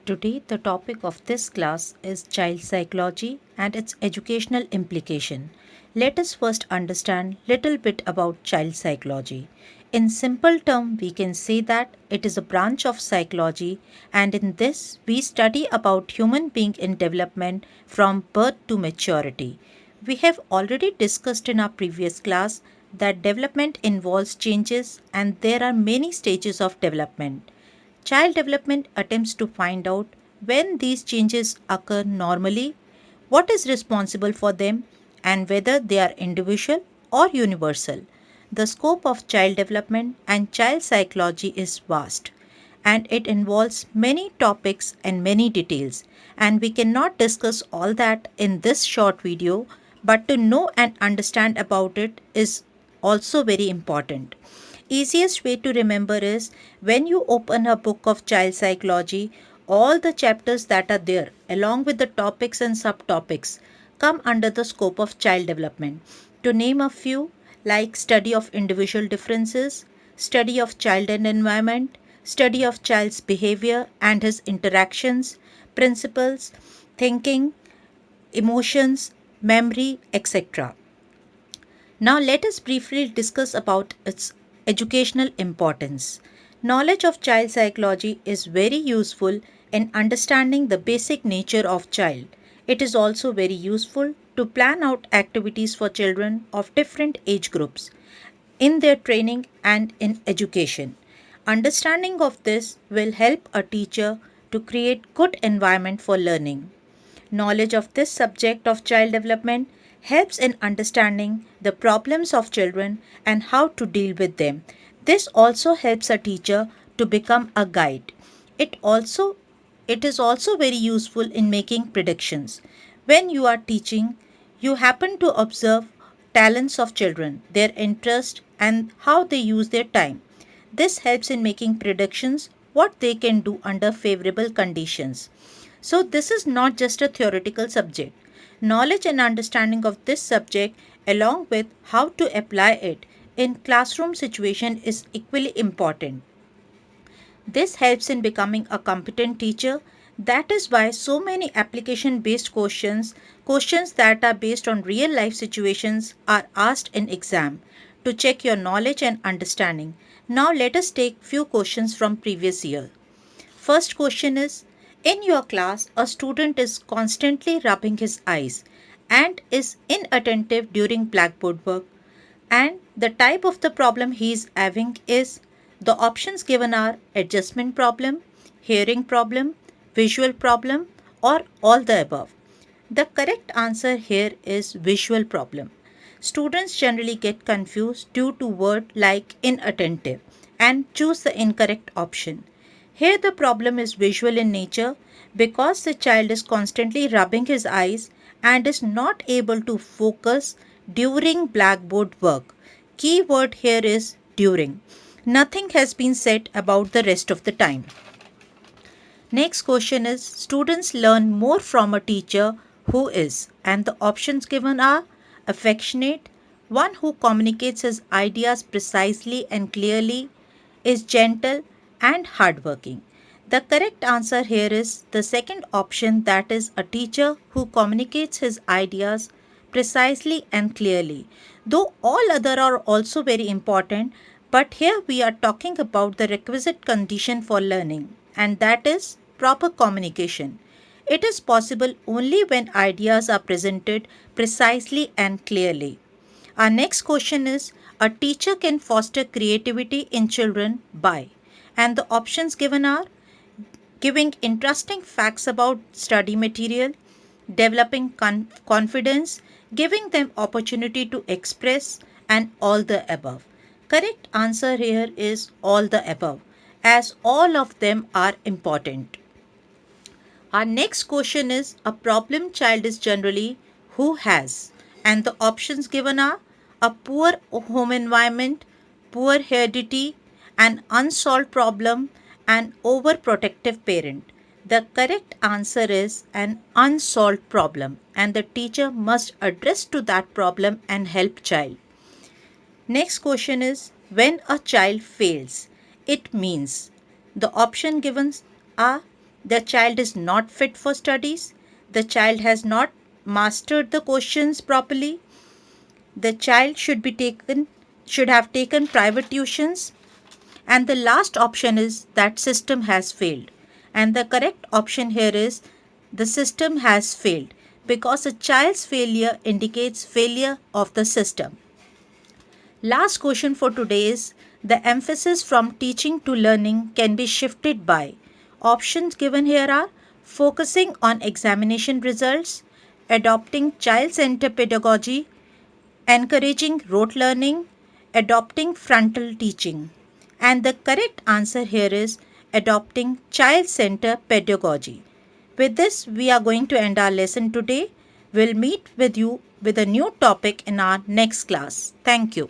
Today, the topic of this class is child psychology and its educational implication. Let us first understand little bit about child psychology. In simple term, we can say that it is a branch of psychology, and in this we study about human being in development from birth to maturity. We have already discussed in our previous class that development involves changes and there are many stages of development. Child development attempts to find out when these changes occur normally, what is responsible for them, and whether they are individual or universal. The scope of child development and child psychology is vast and it involves many topics and many details, and we cannot discuss all that in this short video, but to know and understand about it is also very important. Easiest way to remember is when you open a book of child psychology, all the chapters that are there, along with the topics and subtopics, come under the scope of child development. To name a few, like study of individual differences, study of child and environment, study of child's behavior and his interactions, principles, thinking, emotions, memory, etc. Now let us briefly discuss about its educational importance. Knowledge of child psychology is very useful in understanding the basic nature of child. It is also very useful to plan out activities for children of different age groups in their training and in education. Understanding of this will help a teacher to create good environment for learning. Knowledge of this subject of child development helps in understanding the problems of children and how to deal with them. This also helps a teacher to become a guide. It also it is also very useful in making predictions. When you are teaching, you happen to observe talents of children, their interest and how they use their time. This helps in making predictions what they can do under favorable conditions. So, this is not just a theoretical subject. Knowledge and understanding of this subject, along with how to apply it in classroom situation, is equally important. This helps in becoming a competent teacher. That is why so many application based questions that are based on real life situations, are asked in exam to check your knowledge and understanding. Now, let us take few questions from previous year. First question is, in your class, a student is constantly rubbing his eyes and is inattentive during blackboard work, and the type of the problem he is having is, the options given are adjustment problem, hearing problem, visual problem, or all the above. The correct answer here is visual problem. Students generally get confused due to word like inattentive and choose the incorrect option. Here the problem is visual in nature because the child is constantly rubbing his eyes and is not able to focus during blackboard work. Key word here is during. Nothing has been said about the rest of the time. Next question is, students learn more from a teacher who is, and the options given are affectionate, one who communicates his ideas precisely and clearly, is gentle and hardworking. The correct answer here is the second option, that is a teacher who communicates his ideas precisely and clearly. Though all other are also very important, but here we are talking about the requisite condition for learning, and that is proper communication. It is possible only when ideas are presented precisely and clearly. Our next question is, a teacher can foster creativity in children by, and the options given are giving interesting facts about study material, developing confidence, giving them opportunity to express, and all the above. Correct answer here is all the above, as all of them are important. Our next question is, a problem child is generally who has, and the options given are a poor home environment, poor heredity, an unsolved problem, an overprotective parent. The correct answer is an unsolved problem, and the teacher must address to that problem and help child. Next question is, when a child fails, it means, the option given are The child is not fit for studies. The child has not mastered the questions properly. The child should have taken private tuitions. And the last option is that system has failed. And the correct option here is the system has failed, because a child's failure indicates failure of the system. Last question for today is, the emphasis from teaching to learning can be shifted by. Options given here are focusing on examination results, adopting child-centered pedagogy, encouraging rote learning, adopting frontal teaching. And the correct answer here is adopting child-centered pedagogy. With this, we are going to end our lesson today. We'll meet with you with a new topic in our next class. Thank you.